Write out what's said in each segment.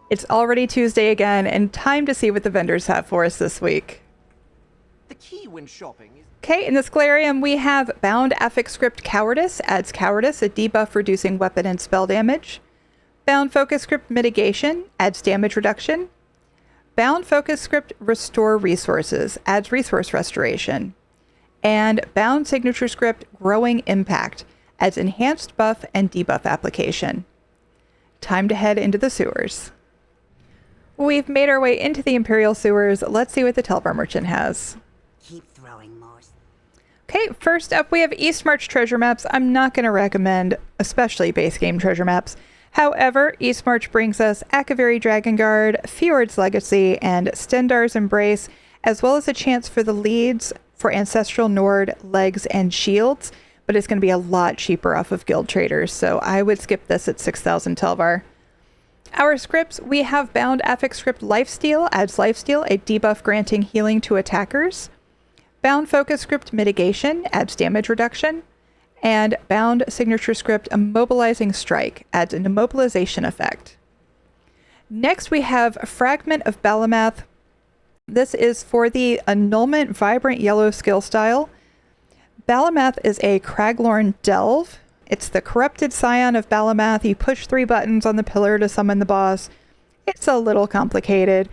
It's already Tuesday again, and time to see what the vendors have for us this week. The key when shopping is... Okay, in the Scholarium, we have Bound Affix Script Cowardice adds Cowardice, a debuff reducing weapon and spell damage. Bound Focus Script Mitigation adds damage reduction. Bound Focus Script Restore Resources adds resource restoration. And Bound Signature Script Growing Impact adds enhanced buff and debuff application. Time to head into the sewers. We've made our way into the Imperial sewers. Let's see what the Telvar Merchant has. Keep throwing more. Okay, first up we have Eastmarch treasure maps. I'm not going to recommend especially base game treasure maps. However, Eastmarch brings us Akaviri Dragonguard, Fjord's Legacy, and Stendar's Embrace, as well as a chance for the leads for Ancestral Nord, Legs, and Shields, but it's going to be a lot cheaper off of Guild Traders, so I would skip this at 6,000 Telvar. Our scripts, we have Bound Affix Script Lifesteal adds Lifesteal, a debuff granting healing to attackers. Bound Focus Script Mitigation adds damage reduction. And Bound Signature Script Immobilizing Strike adds an immobilization effect. Next we have Fragment of Balamath. This is for the Annulment Vibrant Yellow skill style. Balamath is a Craglorn Delve. It's the corrupted scion of Balamath. You push 3 buttons on the pillar to summon the boss. It's a little complicated,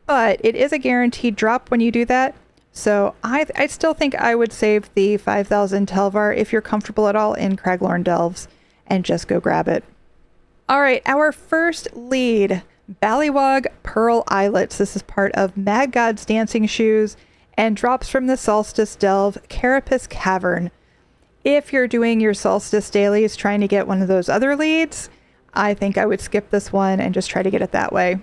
but it is a guaranteed drop when you do that. So I still think I would save the 5,000 Telvar if you're comfortable at all in Craglorn Delves and just go grab it. All right, our first lead, Ballywog Pearl Islets. This is part of Mad God's Dancing Shoes and drops from the Solstice Delve Carapace Cavern. If you're doing your Solstice dailies trying to get one of those other leads, I think I would skip this one and just try to get it that way.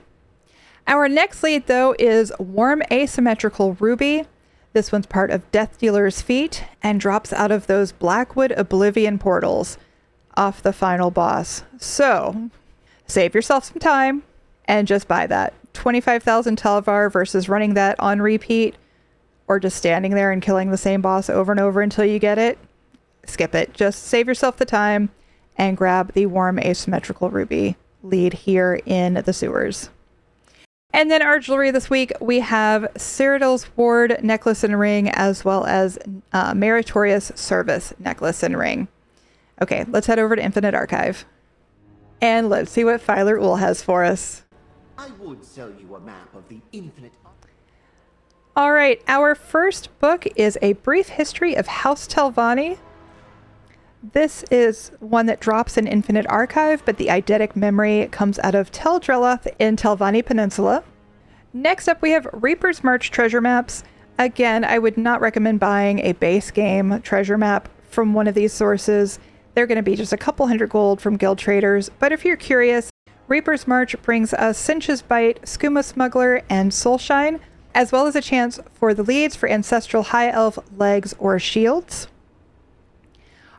Our next lead, though, is Warm Asymmetrical Ruby. This one's part of Death Dealer's Feat and drops out of those Blackwood Oblivion portals off the final boss. So save yourself some time and just buy that. 25,000 Telvar versus running that on repeat or just standing there and killing the same boss over and over until you get it. Skip it. Just save yourself the time and grab the Warm Asymmetrical Ruby lead here in the sewers. And then our jewelry this week, we have Cyrodiil's Ward necklace and ring, as well as Meritorious Service necklace and ring. Okay, let's head over to Infinite Archive. And let's see what Filer Ul has for us. I would sell you a map of the infinite... All right, our first book is A Brief History of House Telvanni. This is one that drops in Infinite Archive, but the eidetic memory comes out of Tel Drelloth in Telvanni Peninsula. Next up, we have Reaper's March treasure maps. Again, I would not recommend buying a base game treasure map from one of these sources. They're going to be just a couple hundred gold from Guild Traders, but if you're curious, Reaper's March brings us Cinch's Bite, Skooma Smuggler, and Soulshine, as well as a chance for the leads for Ancestral High Elf, Legs, or Shields.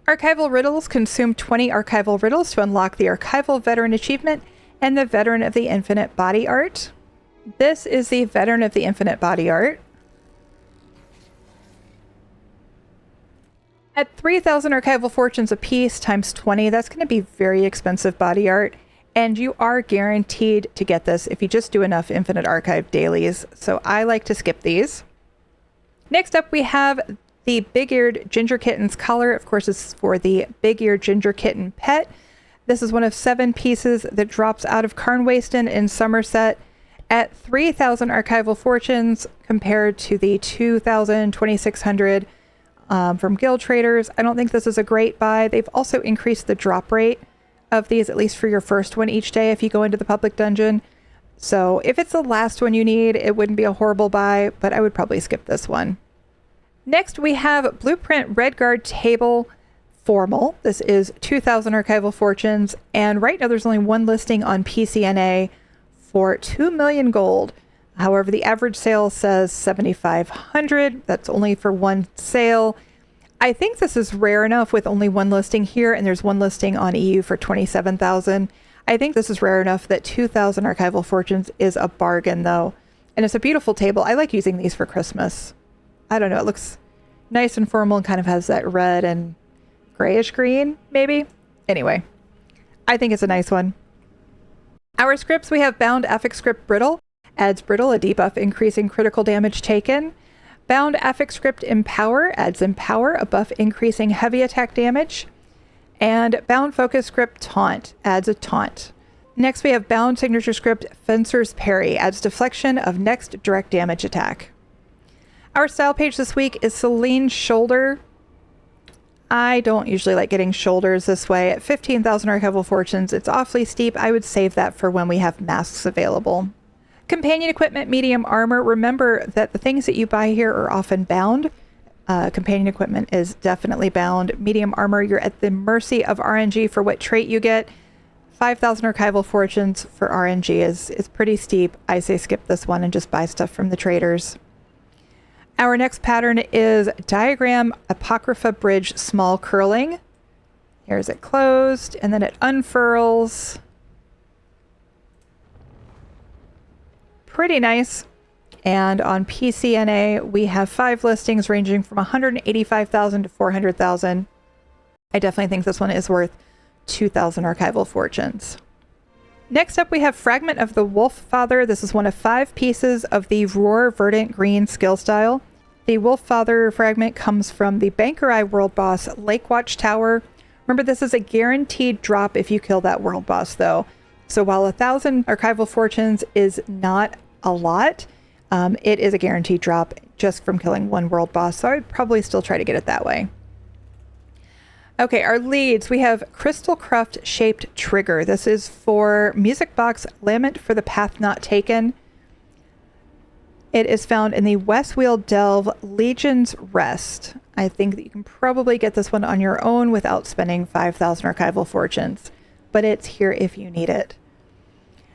Archival Riddles, consume 20 Archival Riddles to unlock the Archival Veteran Achievement and the Veteran of the Infinite Body Art. This is the Veteran of the Infinite Body Art. At 3,000 Archival Fortunes apiece times 20, that's going to be very expensive body art, and you are guaranteed to get this if you just do enough Infinite Archive dailies, so I like to skip these. Next up, we have the Big-Eared Ginger Kitten's collar. Of course, this is for the Big-Eared Ginger Kitten pet. This is one of 7 pieces that drops out of Carnwasten in Somerset at 3,000 Archival Fortunes compared to the 2,000, 2,600 from Guild Traders. I don't think this is a great buy. They've also increased the drop rate of these, at least for your first one each day if you go into the public dungeon. So if it's the last one you need, it wouldn't be a horrible buy, but I would probably skip this one. Next, we have Blueprint Redguard Table Formal. This is 2,000 Archival Fortunes, and right now there's only one listing on PCNA for 2 million gold. However, the average sale says 7,500. That's only for one sale. I think this is rare enough with only one listing here, and there's one listing on EU for 27,000. I think this is rare enough that 2,000 Archival Fortunes is a bargain, though. And it's a beautiful table. I like using these for Christmas. I don't know, it looks nice and formal and kind of has that red and grayish green, maybe? Anyway, I think it's a nice one. Our scripts, we have Bound Affix Script Brittle. Adds Brittle, a debuff increasing critical damage taken. Bound Affix Script Empower. Adds Empower, a buff increasing heavy attack damage. And Bound Focus Script Taunt. Adds a taunt. Next, we have Bound Signature Script Fencer's Parry. Adds deflection of next direct damage attack. Our style page this week is Celine's Shoulder. I don't usually like getting shoulders this way. At 15,000 archival fortunes, it's awfully steep. I would save that for when we have masks available. Companion equipment, medium armor. Remember that the things that you buy here are often bound. Companion equipment is definitely bound. Medium armor, you're at the mercy of RNG for what trait you get. 5,000 archival fortunes for RNG is pretty steep. I say skip this one and just buy stuff from the traders. Our next pattern is Diagram Apocrypha Bridge Small Curling. Here's it closed, and then it unfurls. Pretty nice. And on PCNA, we have 5 listings ranging from 185,000 to 400,000. I definitely think this one is worth 2,000 archival fortunes. Next up, we have Fragment of the Wolf Father. This is one of 5 pieces of the Roar Verdant Green skill style. The Wolf Father fragment comes from the Banker Eye world boss, Lake Watch Tower. Remember, this is a guaranteed drop if you kill that world boss, though. So while 1,000 archival fortunes is not a lot, it is a guaranteed drop just from killing one world boss. So I would probably still try to get it that way. Okay, our leads, we have Crystal Cruft Shaped Trigger. This is for Music Box Lament for the Path Not Taken. It is found in the Westwheel Delve Legion's Rest. I think that you can probably get this one on your own without spending 5,000 archival fortunes, but it's here if you need it.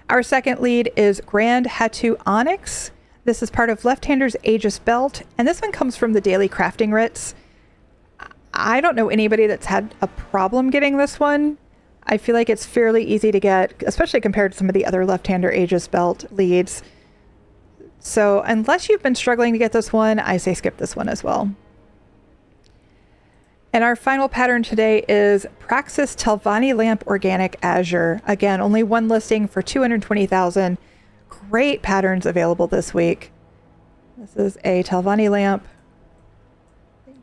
Our second lead is Grand Hatu Onyx. This is part of Left-Hander's Aegis Belt, and this one comes from the Daily Crafting Writs. I don't know anybody that's had a problem getting this one. I feel like it's fairly easy to get, especially compared to some of the other Left-Hander Aegis Belt leads. So unless you've been struggling to get this one, I say skip this one as well. And our final pattern today is Praxis Telvanni Lamp Organic Azure. Again, only one listing for 220,000. Great patterns available this week. This is a Telvanni lamp.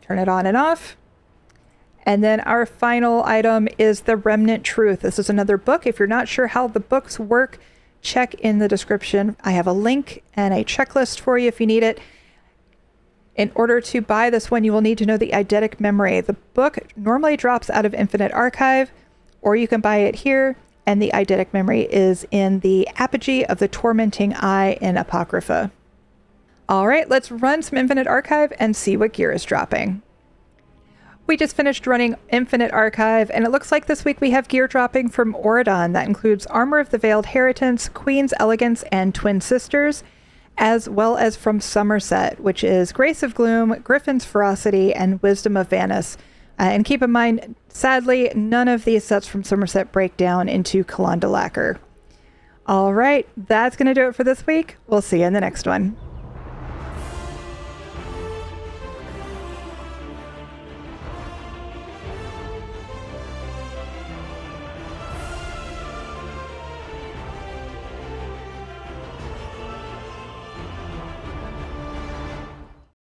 Turn it on and off. And then our final item is the Remnant Truth. This is another book. If you're not sure how the books work, check in the description. I have a link and a checklist for you if you need it. In order to buy this one, you will need to know the eidetic memory. The book normally drops out of Infinite Archive, or you can buy it here, and the eidetic memory is in the Apogee of the Tormenting Eye in Apocrypha. All right, let's run some Infinite Archive and see what gear is dropping. We just finished running Infinite Archive, and it looks like this week we have gear dropping from Auradon. That includes Armor of the Veiled Heritance, Queen's Elegance, and Twin Sisters, as well as from Somerset, which is Grace of Gloom, Griffin's Ferocity, and Wisdom of Vanus. And keep in mind, sadly, none of these sets from Somerset break down into Kalanda Lacquer. All right, that's going to do it for this week. We'll see you in the next one.